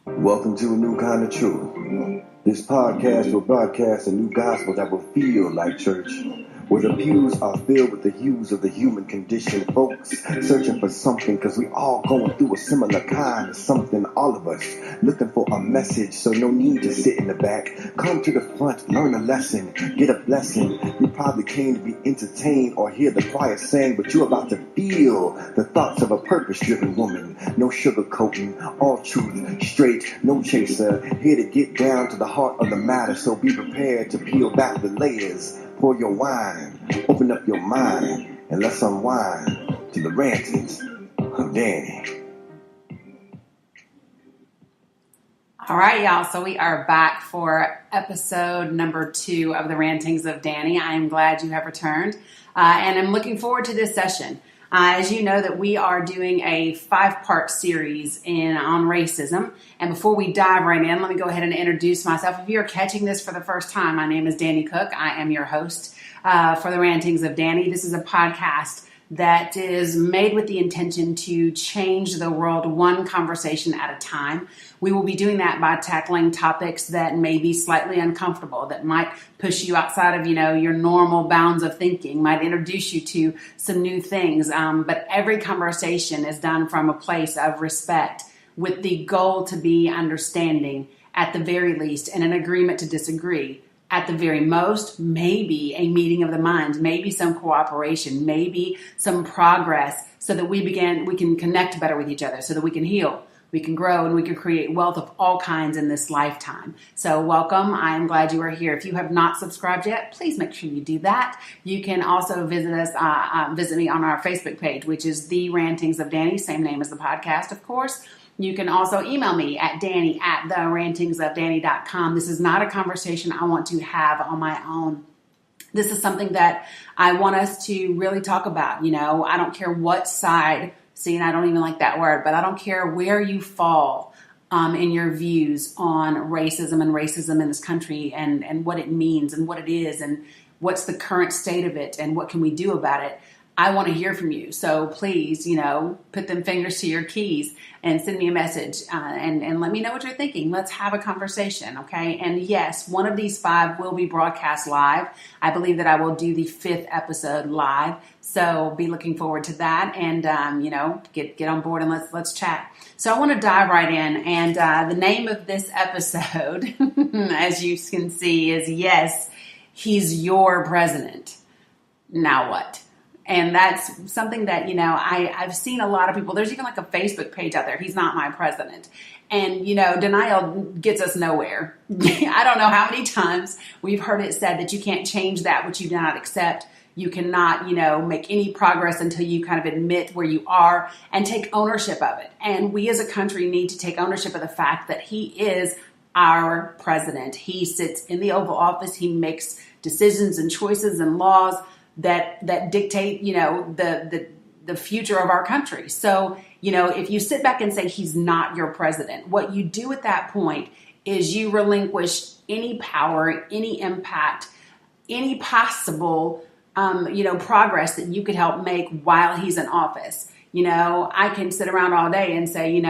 Welcome to a new kind of truth. This podcast will broadcast a new gospel that will feel like church, where the pews are filled with the hues of the human condition, folks searching for something because we all going through a similar kind of something, all of us looking for a message, so no need to sit in the back. Come to the front, learn a lesson, get a blessing. You probably came to be entertained or hear the choir sing, but you're about to feel the thoughts of a purpose-driven woman. No sugarcoating, all truth, straight, no chaser, here to get down to the heart of the matter, so be prepared to peel back the layers. Pour your wine, open up your mind, and let's unwind to the rantings of Danny. All right, y'all. So we are back for episode number 2 of the Rantings of Danny. I am glad you have returned, and I'm looking forward to this session. As you know, that we are doing a 5-part series on racism. And before we dive right in, let me go ahead and introduce myself. If you're catching this for the first time, my name is Danny Cook. I am your host for the Rantings of Danny. This is a podcast that is made with the intention to change the world one conversation at a time. We will be doing that by tackling topics that may be slightly uncomfortable, that might push you outside of, your normal bounds of thinking, might introduce you to some new things. But every conversation is done from a place of respect, with the goal to be understanding at the very least, and an agreement to disagree. At the very most, maybe a meeting of the minds, maybe some cooperation, maybe some progress, so that we can connect better with each other, so that we can heal, we can grow, and we can create wealth of all kinds in this lifetime. So welcome. I'm glad you are here. If you have not subscribed yet, please make sure you do that. You can also visit me on our Facebook page, which is The Rantings of Danny, same name as the podcast, of course. You can also email me at danny@therantingsofdanny.com. This is not a conversation I want to have on my own. This is something that I want us to really talk about. I don't care what side, and I don't even like that word, but I don't care where you fall in your views on racism in this country, and what it means and what it is and what's the current state of it and what can we do about it. I want to hear from you. So please, put them fingers to your keys and send me a message and let me know what you're thinking. Let's have a conversation, okay? And yes, one of these 5 will be broadcast live. I believe that I will do the 5th episode live. So be looking forward to that, and get on board and let's chat. So I want to dive right in, and the name of this episode, as you can see, is Yes, He's Your President. Now what? And that's something that, I've seen a lot of people. There's even like a Facebook page out there. He's not my president. And, denial gets us nowhere. I don't know how many times we've heard it said that you can't change that which you do not accept. You cannot, make any progress until you kind of admit where you are and take ownership of it. And we as a country need to take ownership of the fact that he is our president. He sits in the Oval Office. He makes decisions and choices and laws that dictate, the future of our country. So, if you sit back and say he's not your president, what you do at that point is you relinquish any power, any impact, any possible, progress that you could help make while he's in office. I can sit around all day and say,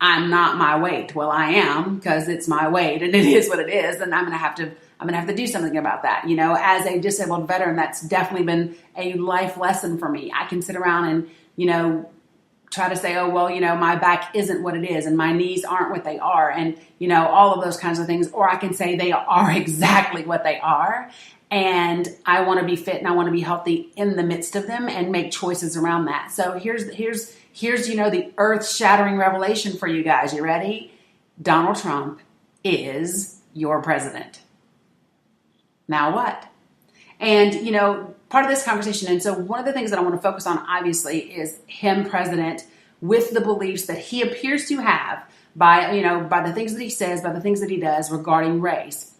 I'm not my weight. Well, I am, because it's my weight and it is what it is. And I'm going to have to do something about that. As a disabled veteran, that's definitely been a life lesson for me. I can sit around and, try to say, oh, well, my back isn't what it is and my knees aren't what they are. And, all of those kinds of things. Or I can say they are exactly what they are. And I want to be fit and I want to be healthy in the midst of them and make choices around that. So here's the earth-shattering revelation for you guys. You ready? Donald Trump is your president. Now what? And, part of this conversation, and so one of the things that I want to focus on, obviously, is him president with the beliefs that he appears to have by the things that he says, by the things that he does regarding race.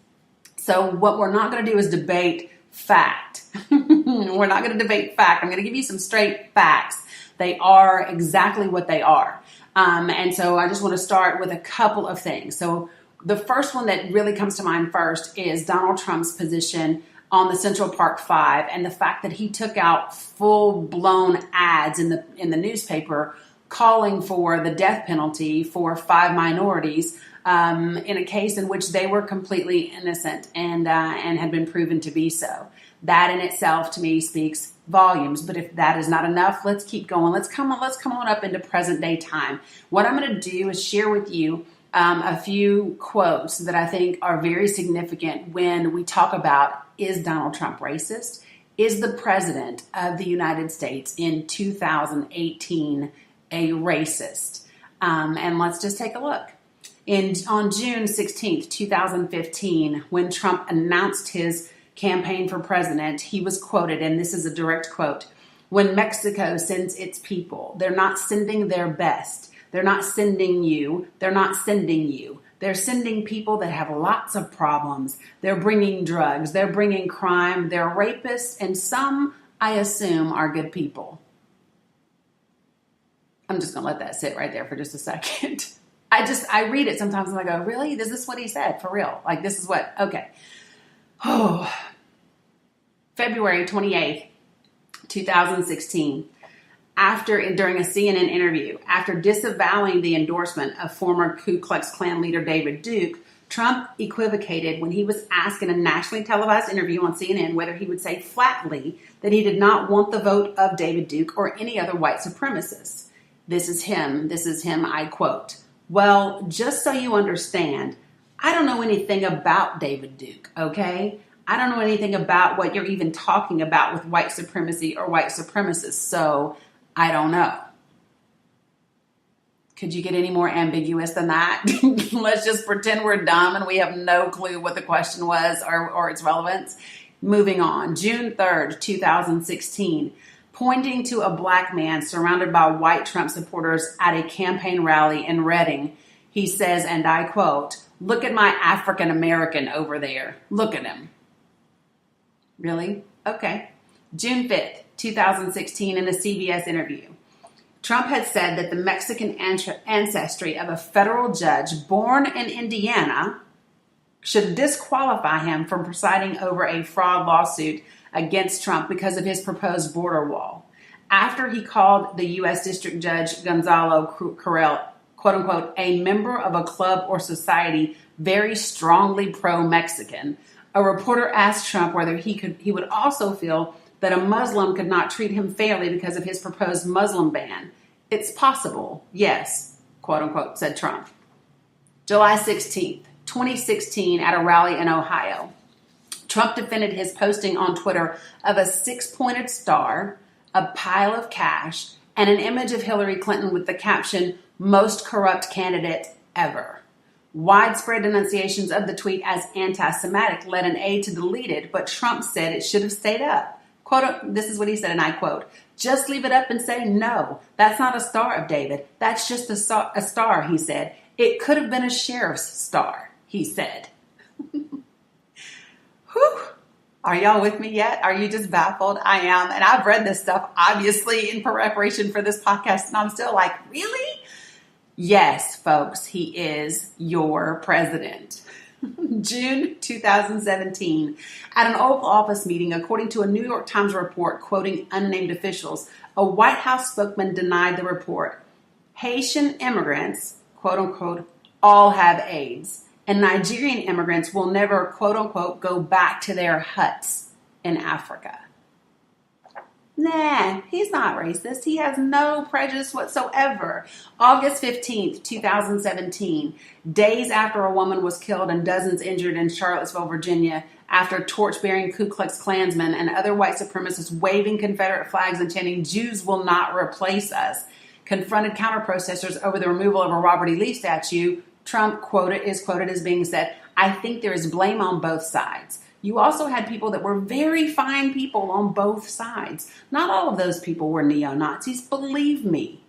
So what we're not going to do is debate fact. We're not going to debate fact. I'm going to give you some straight facts. They are exactly what they are. And so I just want to start with a couple of things. So the first one that really comes to mind first is Donald Trump's position on the Central Park 5 and the fact that he took out full-blown ads in the newspaper calling for the death penalty for 5 minorities in a case in which they were completely innocent and had been proven to be so. That in itself, to me, speaks volumes. But if that is not enough, let's keep going. Let's come on up into present day time. What I'm going to do is share with you a few quotes that I think are very significant when we talk about, is Donald Trump racist? Is the president of the United States in 2018 a racist? And let's just take a look. On June 16th, 2015, when Trump announced his campaign for president, he was quoted, and this is a direct quote, "When Mexico sends its people, they're not sending their best. They're not sending you. They're not sending you. They're sending people that have lots of problems. They're bringing drugs. They're bringing crime. They're rapists. And some, I assume, are good people." I'm just going to let that sit right there for just a second. I read it sometimes and I go, really? Is this what he said? For real? Like, this is what? Okay. Oh. February 28th, 2016. During a CNN interview, after disavowing the endorsement of former Ku Klux Klan leader David Duke, Trump equivocated when he was asked in a nationally televised interview on CNN whether he would say flatly that he did not want the vote of David Duke or any other white supremacist. This is him, I quote, "Well, just so you understand, I don't know anything about David Duke, okay? I don't know anything about what you're even talking about with white supremacy or white supremacists, so I don't know." Could you get any more ambiguous than that? Let's just pretend we're dumb and we have no clue what the question was or its relevance. Moving on. June 3rd, 2016. Pointing to a black man surrounded by white Trump supporters at a campaign rally in Reading, he says, and I quote, "Look at my African American over there. Look at him." Really? Okay. June 5th, 2016, in a CBS interview, Trump had said that the Mexican ancestry of a federal judge born in Indiana should disqualify him from presiding over a fraud lawsuit against Trump because of his proposed border wall. After he called the U.S. District Judge Gonzalo Correll, quote unquote, a member of a club or society very strongly pro-Mexican, a reporter asked Trump whether he would also feel that a Muslim could not treat him fairly because of his proposed Muslim ban. "It's possible, yes," quote unquote, said Trump. July 16th, 2016, at a rally in Ohio, Trump defended his posting on Twitter of a 6-pointed star, a pile of cash, and an image of Hillary Clinton with the caption, "Most corrupt candidate ever." Widespread denunciations of the tweet as anti-Semitic led an aide to delete it, but Trump said it should have stayed up. Quote, this is what he said, and I quote, "Just leave it up and say, no, that's not a Star of David. That's just a star," he said. "It could have been a sheriff's star," he said. Whew. Are y'all with me yet? Are you just baffled? I am. And I've read this stuff, obviously, in preparation for this podcast, and I'm still like, really? Yes, folks, he is your president. June 2017, at an Oval Office meeting, according to a New York Times report quoting unnamed officials, a White House spokesman denied the report. Haitian immigrants, quote unquote, all have AIDS, and Nigerian immigrants will never, quote unquote, go back to their huts in Africa. Nah, he's not racist. He has no prejudice whatsoever. August 15th, 2017, days after a woman was killed and dozens injured in Charlottesville, Virginia, after torch-bearing Ku Klux Klansmen and other white supremacists waving Confederate flags and chanting, "Jews will not replace us," confronted counter-protesters over the removal of a Robert E. Lee statue, Trump is quoted as being said, "I think there is blame on both sides." You also had people that were very fine people on both sides. Not all of those people were neo-Nazis, believe me.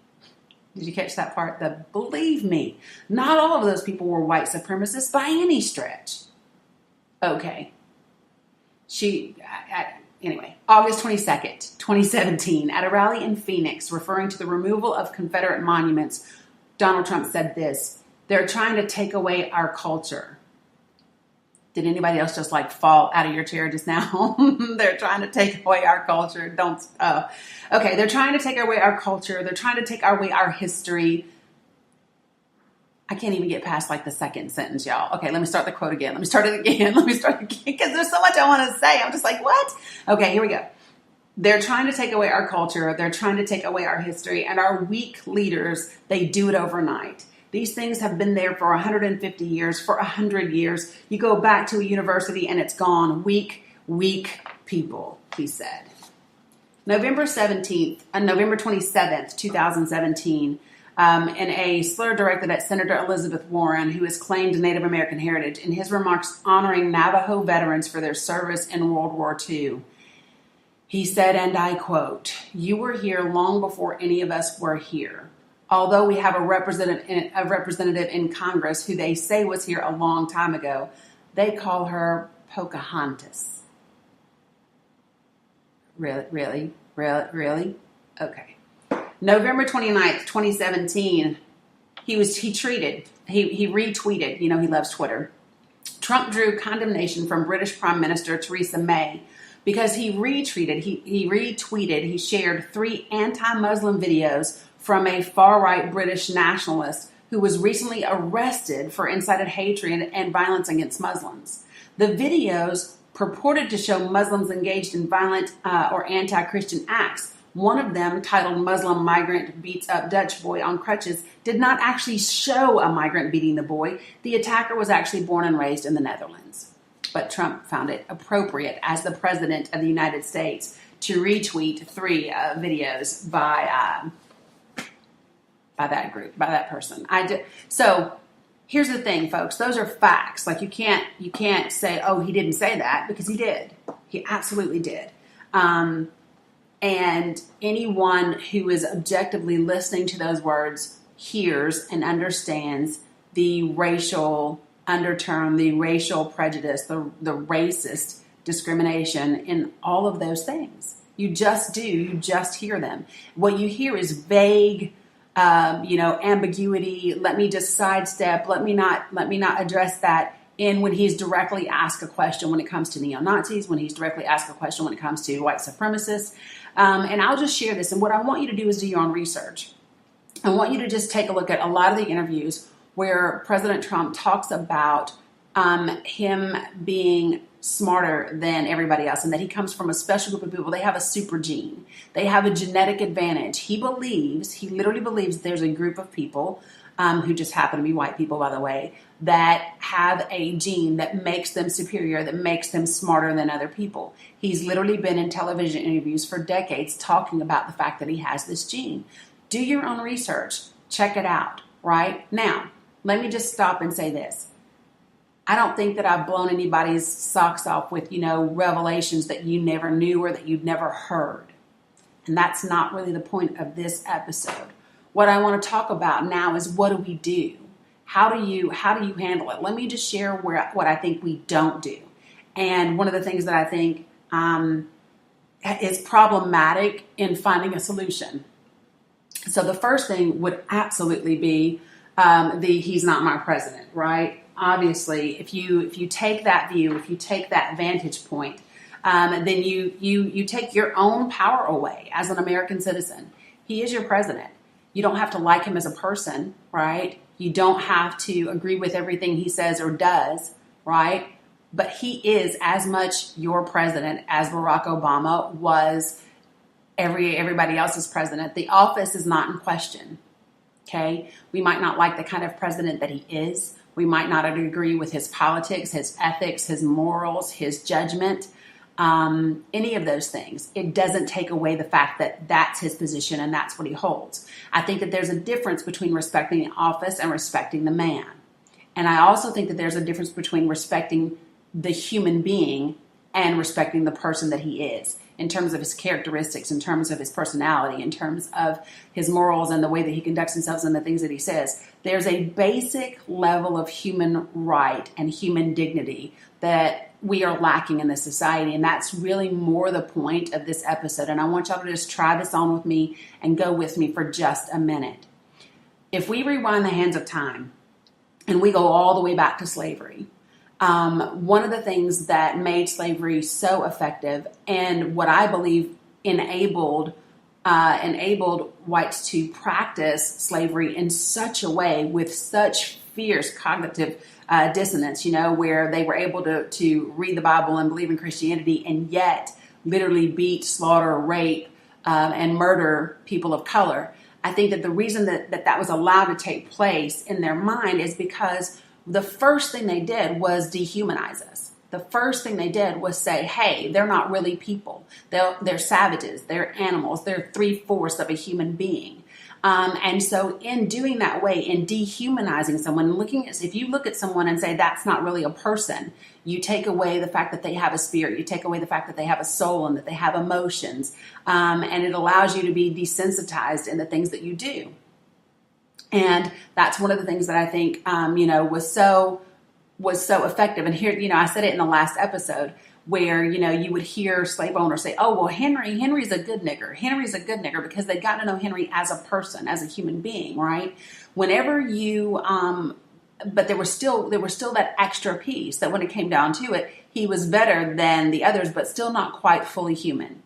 Did you catch that part? The believe me. Not all of those people were white supremacists by any stretch. Okay. Anyway, August 22nd, 2017, at a rally in Phoenix, referring to the removal of Confederate monuments, Donald Trump said this: "They're trying to take away our culture." Did anybody else just like fall out of your chair just now? They're trying to take away our culture. Okay. They're trying to take away our culture. They're trying to take away our history. I can't even get past like the second sentence, y'all. Okay, let me start the quote again. Let me start it again because there's so much I want to say. I'm just like, what? Okay, here we go. They're trying to take away our culture. They're trying to take away our history, and our weak leaders, they do it overnight. These things have been there for 150 years, for 100 years. You go back to a university and it's gone. Weak people, he said. November 27th, 2017, in a slur directed at Senator Elizabeth Warren, who has claimed Native American heritage, in his remarks honoring Navajo veterans for their service in World War II. He said, and I quote, "You were here long before any of us were here. Although we have a representative in Congress who they say was here a long time ago, they call her Pocahontas." Really? Okay. November 29th, 2017, he retweeted, he loves Twitter. Trump drew condemnation from British Prime Minister Theresa May because he shared 3 anti-Muslim videos from a far-right British nationalist who was recently arrested for incited hatred and violence against Muslims. The videos purported to show Muslims engaged in violent or anti-Christian acts. One of them, titled "Muslim Migrant Beats Up Dutch Boy on Crutches," did not actually show a migrant beating the boy. The attacker was actually born and raised in the Netherlands. But Trump found it appropriate as the President of the United States to retweet 3 videos by that group, by that person. So here's the thing, folks. Those are facts. Like you can't say, oh, he didn't say that, because he did. He absolutely did. And anyone who is objectively listening to those words hears and understands the racial undertone, the racial prejudice, the racist discrimination in all of those things. You just do. You just hear them. What you hear is vague, ambiguity. Let me just sidestep. Let me not address that. In when he's directly asked a question when it comes to neo-Nazis, when he's directly asked a question when it comes to white supremacists. And I'll just share this. And what I want you to do is do your own research. I want you to just take a look at a lot of the interviews where President Trump talks about him being smarter than everybody else and that he comes from a special group of people. They have a super gene. They have a genetic advantage. He literally believes there's a group of people who just happen to be white people, by the way, that have a gene that makes them superior, that makes them smarter than other people. He's literally been in television interviews for decades talking about the fact that he has this gene. Do your own research. Check it out, right? Now, let me just stop and say this. I don't think that I've blown anybody's socks off with, revelations that you never knew or that you'd never heard. And that's not really the point of this episode. What I want to talk about now is, what do we do? How do you handle it? Let me just share what I think we don't do. And one of the things that I think is problematic in finding a solution. So the first thing would absolutely be he's not my president, right? Obviously, if you take that view, if you take that vantage point, then you take your own power away as an American citizen. He is your president. You don't have to like him as a person, right? You don't have to agree with everything he says or does, right? But he is as much your president as Barack Obama was everybody else's president. The office is not in question, okay? We might not like the kind of president that he is. We might not agree with his politics, his ethics, his morals, his judgment, any of those things. It doesn't take away the fact that that's his position and that's what he holds. I think that there's a difference between respecting the office and respecting the man. And I also think that there's a difference between respecting the human being and respecting the person that he is, in terms of his characteristics, in terms of his personality, in terms of his morals and the way that he conducts himself and the things that he says. There's a basic level of human right and human dignity that we are lacking in this society. And that's really more the point of this episode. And I want y'all to just try this on with me and go with me for just a minute. If we rewind the hands of time and we go all the way back to slavery, One of the things that made slavery so effective, and what I believe enabled whites to practice slavery in such a way with such fierce cognitive dissonance, where they were able to read the Bible and believe in Christianity and yet literally beat, slaughter, rape, and murder people of color. I think that the reason that was allowed to take place in their mind is because the first thing they did was dehumanize us. The first thing they did was say, hey, they're not really people. They're savages. They're animals. They're 3/4 of a human being. And so in doing that way, in dehumanizing someone, if you look at someone and say that's not really a person, you take away the fact that they have a spirit, you take away the fact that they have a soul and that they have emotions, and it allows you to be desensitized in the things that you do. And that's one of the things that I think, was so effective. And here, I said it in the last episode, where, you would hear slave owners say, oh, well, Henry's a good nigger. Henry's a good nigger, because they got to know Henry as a person, as a human being, right? Whenever you, but there was still that extra piece that when it came down to it, he was better than the others, but still not quite fully human.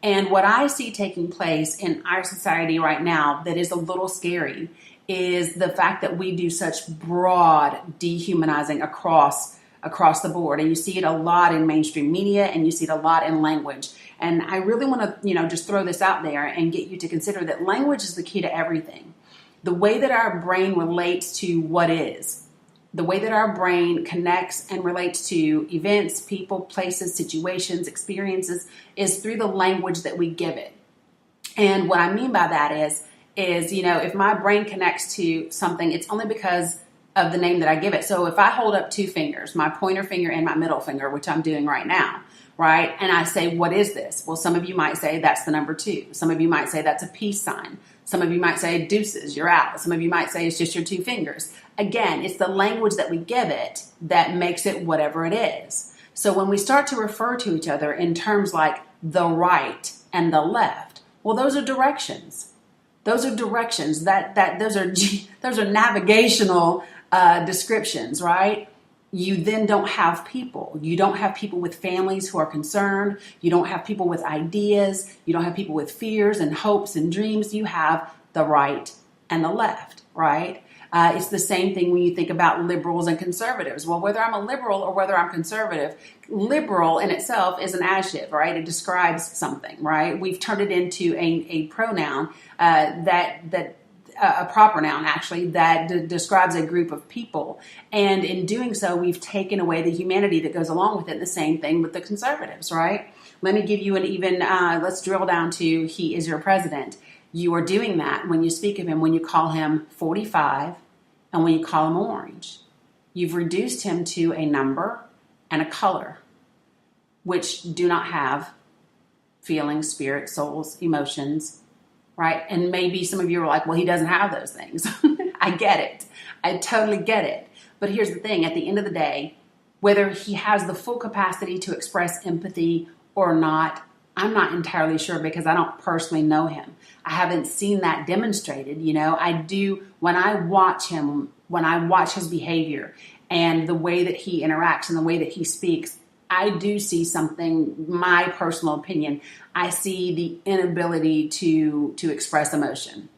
And what I see taking place in our society right now that is a little scary is the fact that we do such broad dehumanizing across the board. And you see it a lot in mainstream media, and you see it a lot in language. And I really want to, just throw this out there and get you to consider that language is the key to everything. The way that our brain relates to what is, the way that our brain connects and relates to events, people, places, situations, experiences is through the language that we give it. And what I mean by that is, if my brain connects to something, it's only because of the name that I give it. So if I hold up two fingers, my pointer finger and my middle finger, which I'm doing right now, right? And I say, what is this? Well, some of you might say that's the number 2. Some of you might say that's a peace sign. Some of you might say deuces, you're out. Some of you might say it's just your 2 fingers. Again, it's the language that we give it that makes it whatever it is. So when we start to refer to each other in terms like the right and the left, well, those are directions. Those are directions. Those are navigational descriptions, right? You then don't have people. You don't have people with families who are concerned. You don't have people with ideas. You don't have people with fears and hopes and dreams. You have the right and the left, right? It's the same thing when you think about liberals and conservatives. Well, whether I'm a liberal or whether I'm conservative, liberal in itself is an adjective, right? It describes something, right? We've turned it into a pronoun a proper noun, actually, that describes a group of people. And in doing so, we've taken away the humanity that goes along with it. The same thing with the conservatives, right? Let me give you let's drill down to he is your president. You are doing that when you speak of him, when you call him 45 and when you call him orange. You've reduced him to a number and a color, which do not have feelings, spirit, souls, emotions, right? And maybe some of you are like, well, he doesn't have those things. I get it. I totally get it. But here's the thing. At the end of the day, whether he has the full capacity to express empathy or not, I'm not entirely sure, because I don't personally know him. I haven't seen that demonstrated. I do when I watch him, when I watch his behavior and the way that he interacts and the way that he speaks, I do see something, my personal opinion, I see the inability to express emotion.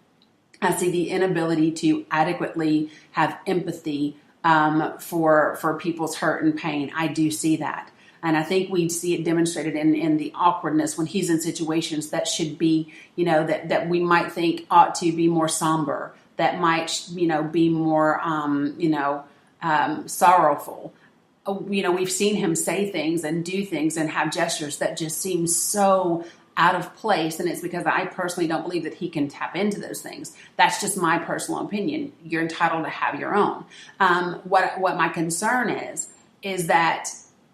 I see the inability to adequately have empathy for people's hurt and pain. I do see that. And I think we see it demonstrated in the awkwardness when he's in situations that should be, that we might think ought to be more somber, that might, be more, sorrowful. We've seen him say things and do things and have gestures that just seem so out of place. And it's because I personally don't believe that he can tap into those things. That's just my personal opinion. You're entitled to have your own. What my concern is that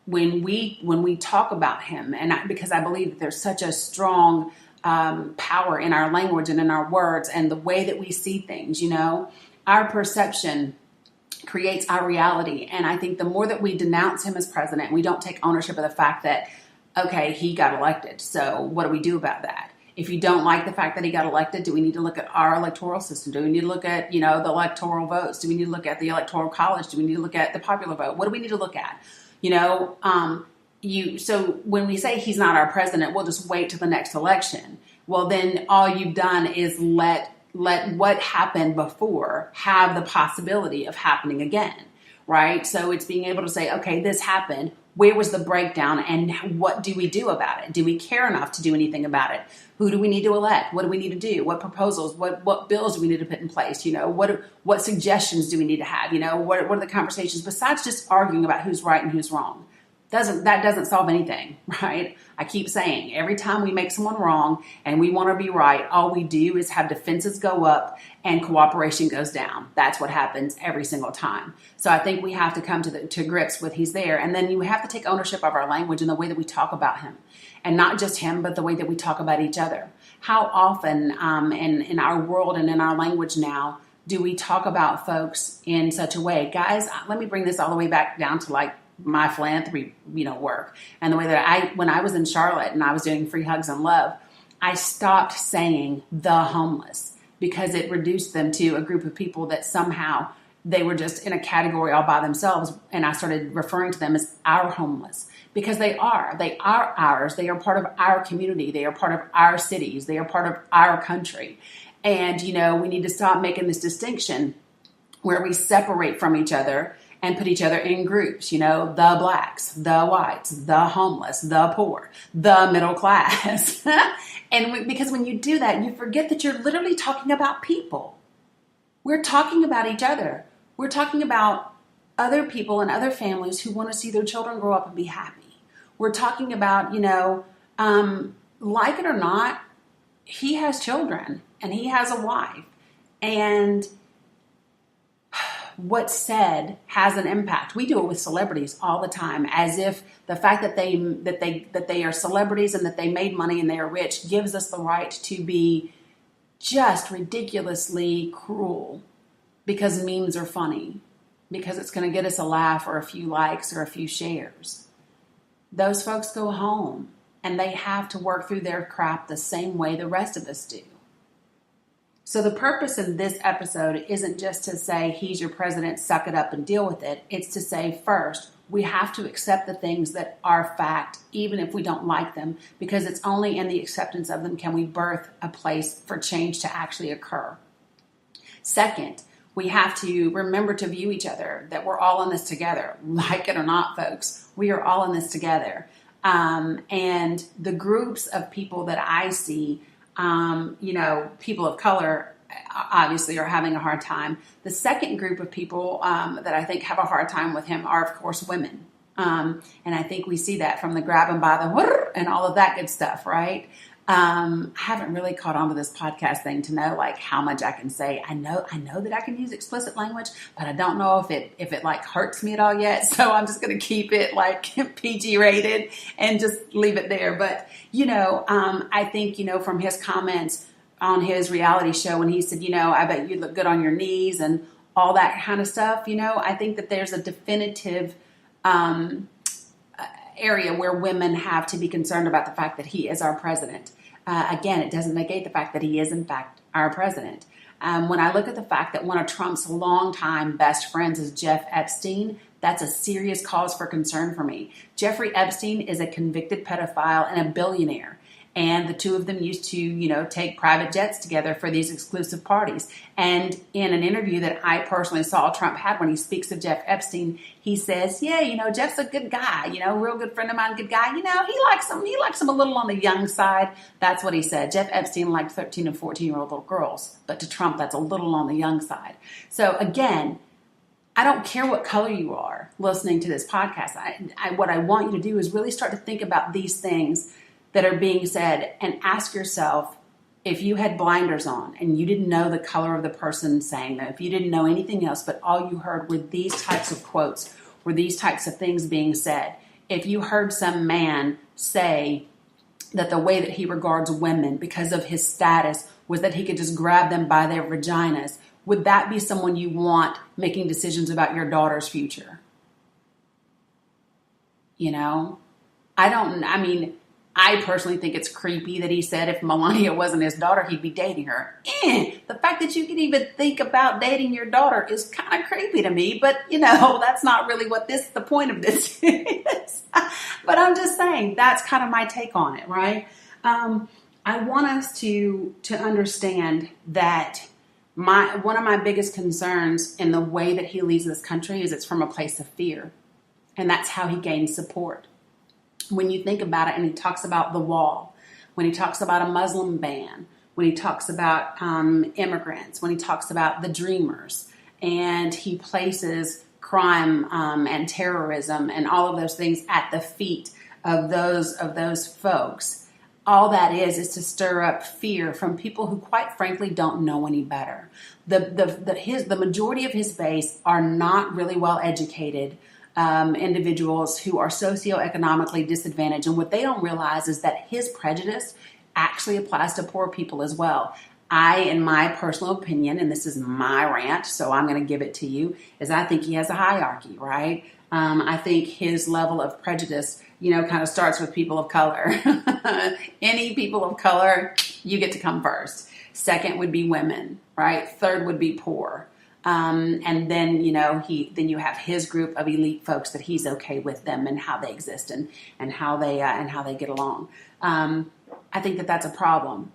when we talk about him, because I believe that there's such a strong power in our language and in our words and the way that we see things, our perception creates our reality. And I think the more that we denounce him as president, we don't take ownership of the fact that, okay, he got elected. So what do we do about that? If you don't like the fact that he got elected, do we need to look at our electoral system? Do we need to look at, the electoral votes? Do we need to look at the electoral college? Do we need to look at the popular vote? What do we need to look at? So when we say he's not our president, we'll just wait till the next election. Well, then all you've done is let what happened before have the possibility of happening again, right? So it's being able to say, okay, this happened. Where was the breakdown, and what do we do about it? Do we care enough to do anything about it? Who do we need to elect? What do we need to do? What proposals? What bills do we need to put in place? What suggestions do we need to have? What are the conversations besides just arguing about who's right and who's wrong? That doesn't solve anything, right? I keep saying every time we make someone wrong and we want to be right, all we do is have defenses go up and cooperation goes down. That's what happens every single time. So I think we have to come to grips with he's there. And then you have to take ownership of our language and the way that we talk about him. And not just him, but the way that we talk about each other. How often in our world and in our language now do we talk about folks in such a way? Guys, let me bring this all the way back down to like my philanthropy, work, and the way that when I was in Charlotte and I was doing free hugs and love, I stopped saying the homeless because it reduced them to a group of people that somehow they were just in a category all by themselves. And I started referring to them as our homeless because they are ours. They are part of our community. They are part of our cities. They are part of our country. And, we need to stop making this distinction where we separate from each other and put each other in groups, the blacks, the whites, the homeless, the poor, the middle class. Because when you do that, you forget that you're literally talking about people. We're talking about each other. We're talking about other people and other families who want to see their children grow up and be happy. We're talking about, like it or not, he has children and he has a wife. And what's said has an impact. We do it with celebrities all the time, as if the fact that they are celebrities and that they made money and they are rich gives us the right to be just ridiculously cruel because memes are funny, because it's going to get us a laugh or a few likes or a few shares. Those folks go home and they have to work through their crap the same way the rest of us do. So the purpose in this episode isn't just to say, he's your president, suck it up and deal with it. It's to say, first, we have to accept the things that are fact, even if we don't like them, because it's only in the acceptance of them can we birth a place for change to actually occur. Second, we have to remember to view each other, that we're all in this together. Like it or not, folks, we are all in this together. And the groups of people that I see, people of color obviously are having a hard time. The second group of people that I think have a hard time with him are, of course, women. And I think we see that from the grab and by the and all of that good stuff, right? I haven't really caught on to this podcast thing to know like how much I can say. I know that I can use explicit language, but I don't know if it like hurts me at all yet. So I'm just going to keep it like PG rated and just leave it there. But, I think, from his comments on his reality show when he said, I bet you look good on your knees and all that kind of stuff, I think that there's a definitive area where women have to be concerned about the fact that he is our president. Again, it doesn't negate the fact that he is, in fact, our president. When I look at the fact that one of Trump's longtime best friends is Jeff Epstein, that's a serious cause for concern for me. Jeffrey Epstein is a convicted pedophile and a billionaire. And the two of them used to, take private jets together for these exclusive parties. And in an interview that I personally saw Trump had when he speaks of Jeff Epstein, he says, yeah, Jeff's a good guy, real good friend of mine, good guy. He likes him a little on the young side. That's what he said. Jeff Epstein liked 13 and 14-year-old little girls. But to Trump, that's a little on the young side. So again, I don't care what color you are listening to this podcast. What I want you to do is really start to think about these things that are being said and ask yourself, if you had blinders on and you didn't know the color of the person saying them, if you didn't know anything else, but all you heard were these types of quotes, were these types of things being said, if you heard some man say that the way that he regards women because of his status was that he could just grab them by their vaginas, would that be someone you want making decisions about your daughter's future? I personally think it's creepy that he said if Melania wasn't his daughter, he'd be dating her. The fact that you can even think about dating your daughter is kind of creepy to me, but that's not really what the point of this is. But I'm just saying, that's kind of my take on it, right? I want us to understand that one of my biggest concerns in the way that he leads this country is it's from a place of fear. And that's how he gains support. When you think about it, and he talks about the wall, when he talks about a Muslim ban, when he talks about immigrants, when he talks about the dreamers, and he places crime and terrorism and all of those things at the feet of those folks, all that is to stir up fear from people who, quite frankly, don't know any better. The majority of his base are not really well educated individuals who are socioeconomically disadvantaged. And what they don't realize is that his prejudice actually applies to poor people as well. In my personal opinion, and this is my rant, so I'm going to give it to you, is I think he has a hierarchy, right? I think his level of prejudice, kind of starts with people of color. Any people of color, you get to come first. Second would be women, right? Third would be poor. And then, then you have his group of elite folks that he's okay with them and how they exist and how they get along. I think that that's a problem.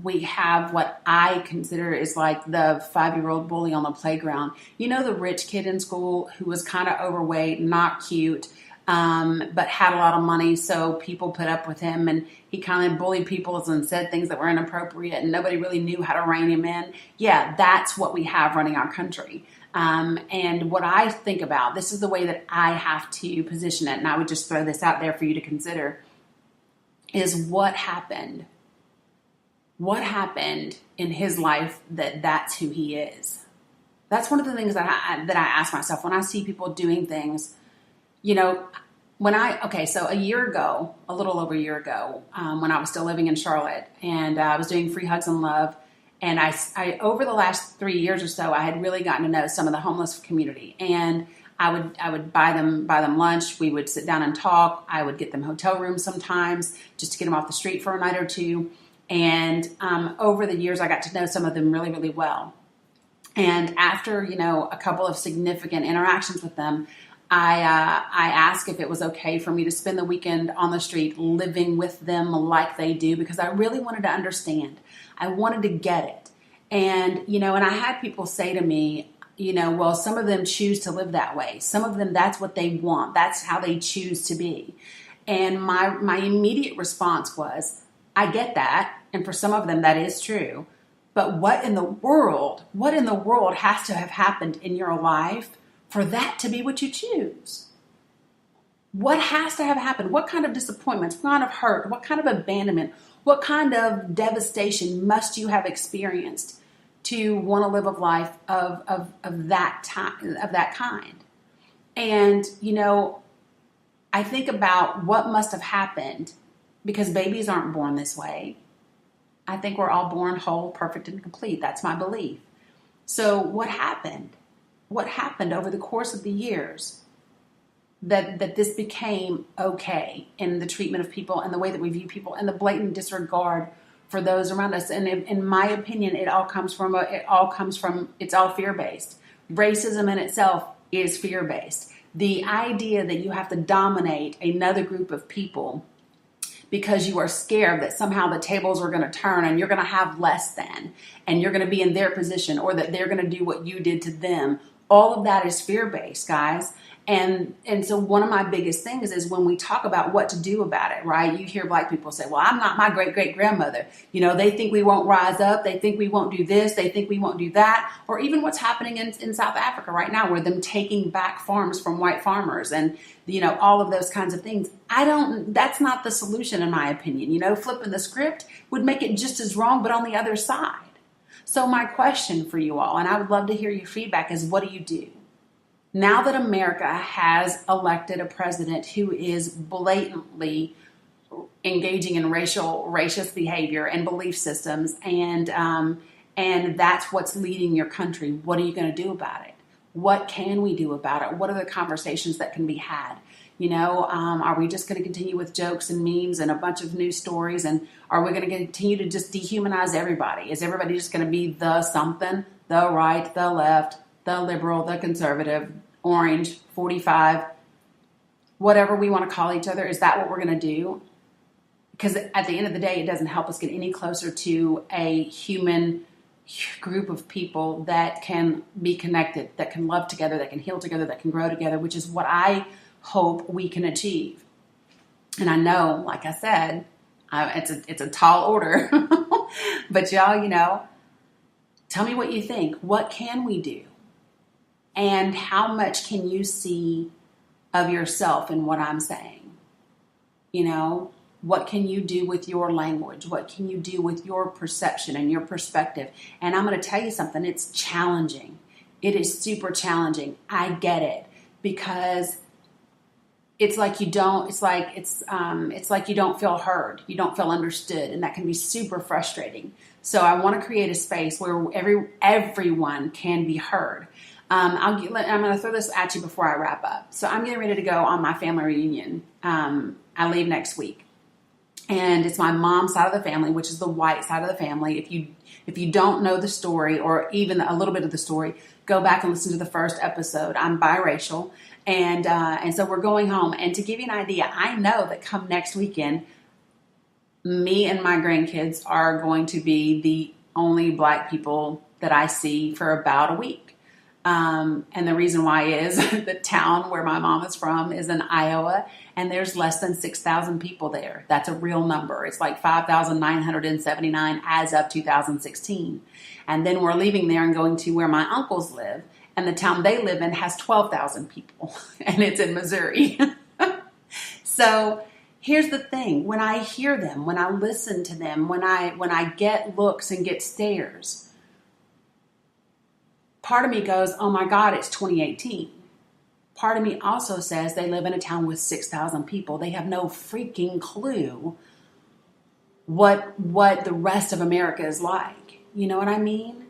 We have what I consider is like the 5-year-old bully on the playground. The rich kid in school who was kind of overweight, not cute, but had a lot of money, so people put up with him, and he kind of bullied people and said things that were inappropriate, and nobody really knew how to rein him in. Yeah, that's what we have running our country. And what I think about, this is the way that I have to position it, and I would just throw this out there for you to consider, is what happened. What happened in his life that's who he is? That's one of the things that I ask myself when I see people doing things. So a year ago, a little over a year ago, when I was still living in Charlotte, and I was doing Free Hugs and Love, and I over the last 3 years or so, I had really gotten to know some of the homeless community, and I would buy them lunch. We would sit down and talk. I would get them hotel rooms sometimes just to get them off the street for a night or two. And over the years, I got to know some of them really, really well. And after, a couple of significant interactions with them, I asked if it was okay for me to spend the weekend on the street living with them like they do, because I really wanted to understand. I wanted to get it. And, and I had people say to me, well, some of them choose to live that way. Some of them, that's what they want. That's how they choose to be. And my immediate response was, I get that. And for some of them, that is true. But what in the world has to have happened in your life for that to be what you choose? What has to have happened? What kind of disappointments, what kind of hurt, what kind of abandonment, what kind of devastation must you have experienced to want to live a life of that time, of that kind? And, I think about what must have happened, because babies aren't born this way. I think we're all born whole, perfect, and complete. That's my belief. So what happened? What happened over the course of the years that this became okay in the treatment of people and the way that we view people and the blatant disregard for those around us? And in my opinion, it's all fear-based. Racism in itself is fear-based. The idea that you have to dominate another group of people because you are scared that somehow the tables are going to turn and you're going to have less than, and you're going to be in their position, or that they're going to do what you did to them. All of that is fear-based, guys. And so one of my biggest things is when we talk about what to do about it, right? You hear Black people say, well, I'm not my great-great-grandmother. They think we won't rise up. They think we won't do this. They think we won't do that. Or even what's happening in South Africa right now, where them taking back farms from white farmers and, all of those kinds of things. That's not the solution in my opinion. Flipping the script would make it just as wrong, but on the other side. So my question for you all, and I would love to hear your feedback, is what do you do? Now that America has elected a president who is blatantly engaging in racist behavior and belief systems, and that's what's leading your country, what are you going to do about it? What can we do about it? What are the conversations that can be had? Are we just going to continue with jokes and memes and a bunch of news stories? And are we going to continue to just dehumanize everybody? Is everybody just going to be the something, the right, the left, the liberal, the conservative, orange, 45, whatever we want to call each other? Is that what we're going to do? Because at the end of the day, it doesn't help us get any closer to a human group of people that can be connected, that can love together, that can heal together, that can grow together, which is what I hope we can achieve. And I know, like I said, it's a tall order, but y'all, tell me what you think. What can we do? And how much can you see of yourself in what I'm saying? What can you do with your language? What can you do with your perception and your perspective? And I'm going to tell you something. It's challenging. It is super challenging. I get it, because it's like you don't feel heard. You don't feel understood, and that can be super frustrating. So I want to create a space where everyone can be heard. I'm going to throw this at you before I wrap up. So I'm getting ready to go on my family reunion. I leave next week. And it's my mom's side of the family, which is the white side of the family. If you don't know the story, or even a little bit of the story, go back and listen to the first episode. I'm biracial, and so we're going home. And to give you an idea, I know that come next weekend, me and my grandkids are going to be the only black people that I see for about a week. And the reason why is the town where my mom is from is in Iowa, and there's less than 6,000 people there. That's a real number. It's like 5,979 as of 2016. And then we're leaving there and going to where my uncles live, and the town they live in has 12,000 people, and it's in Missouri. So here's the thing. When I hear them, when I listen to them, when I get looks and get stares, part of me goes, oh my God, it's 2018. Part of me also says they live in a town with 6,000 people. They have no freaking clue what the rest of America is like. You know what I mean?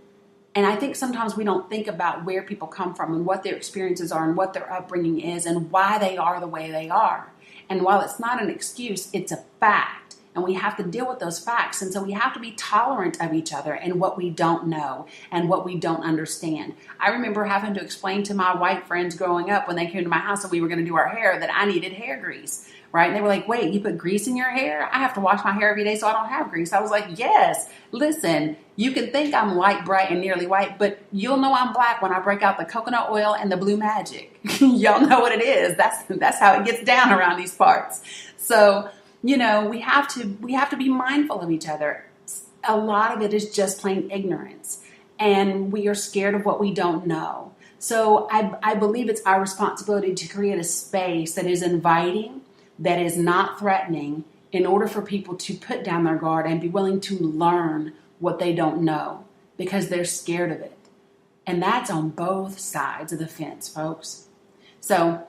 And I think sometimes we don't think about where people come from and what their experiences are and what their upbringing is and why they are the way they are. And while it's not an excuse, it's a fact. And we have to deal with those facts. And so we have to be tolerant of each other and what we don't know and what we don't understand. I remember having to explain to my white friends growing up when they came to my house and we were going to do our hair that I needed hair grease, right? And they were like, wait, you put grease in your hair? I have to wash my hair every day so I don't have grease. I was like, yes, listen, you can think I'm light, bright, and nearly white, but you'll know I'm black when I break out the coconut oil and the blue magic. Y'all know what it is. That's how it gets down around these parts. So, we have to be mindful of each other. A lot of it is just plain ignorance, and we are scared of what we don't know. So I believe it's our responsibility to create a space that is inviting, that is not threatening, in order for people to put down their guard and be willing to learn what they don't know because they're scared of it. And that's on both sides of the fence, folks. So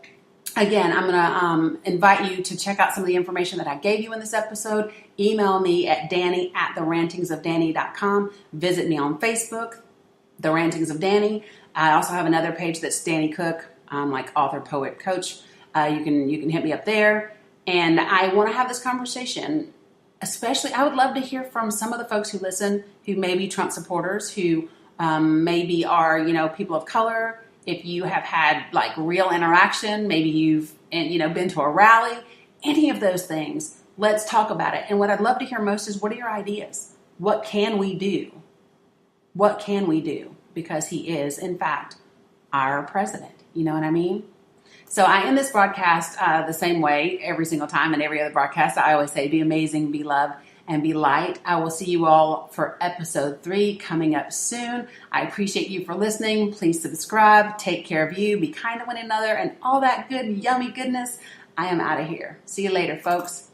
again, I'm going to invite you to check out some of the information that I gave you in this episode. Email me at danny@therantingsofdanny.com. Visit me on Facebook, The Rantings of Danny. I also have another page that's Danny Cook, like author, poet, coach. You can hit me up there. And I want to have this conversation. Especially, I would love to hear from some of the folks who listen, who may be Trump supporters, who maybe are, people of color. If you have had like real interaction, maybe you've been to a rally, any of those things, let's talk about it. And what I'd love to hear most is, what are your ideas? What can we do? What can we do? Because he is, in fact, our president. You know what I mean? So I end this broadcast the same way every single time, and every other broadcast I always say, be amazing, be love, and be light. I will see you all for episode 3 coming up soon. I appreciate you for listening. Please subscribe. Take care of you. Be kind to one another and all that good, yummy goodness. I am out of here. See you later, folks.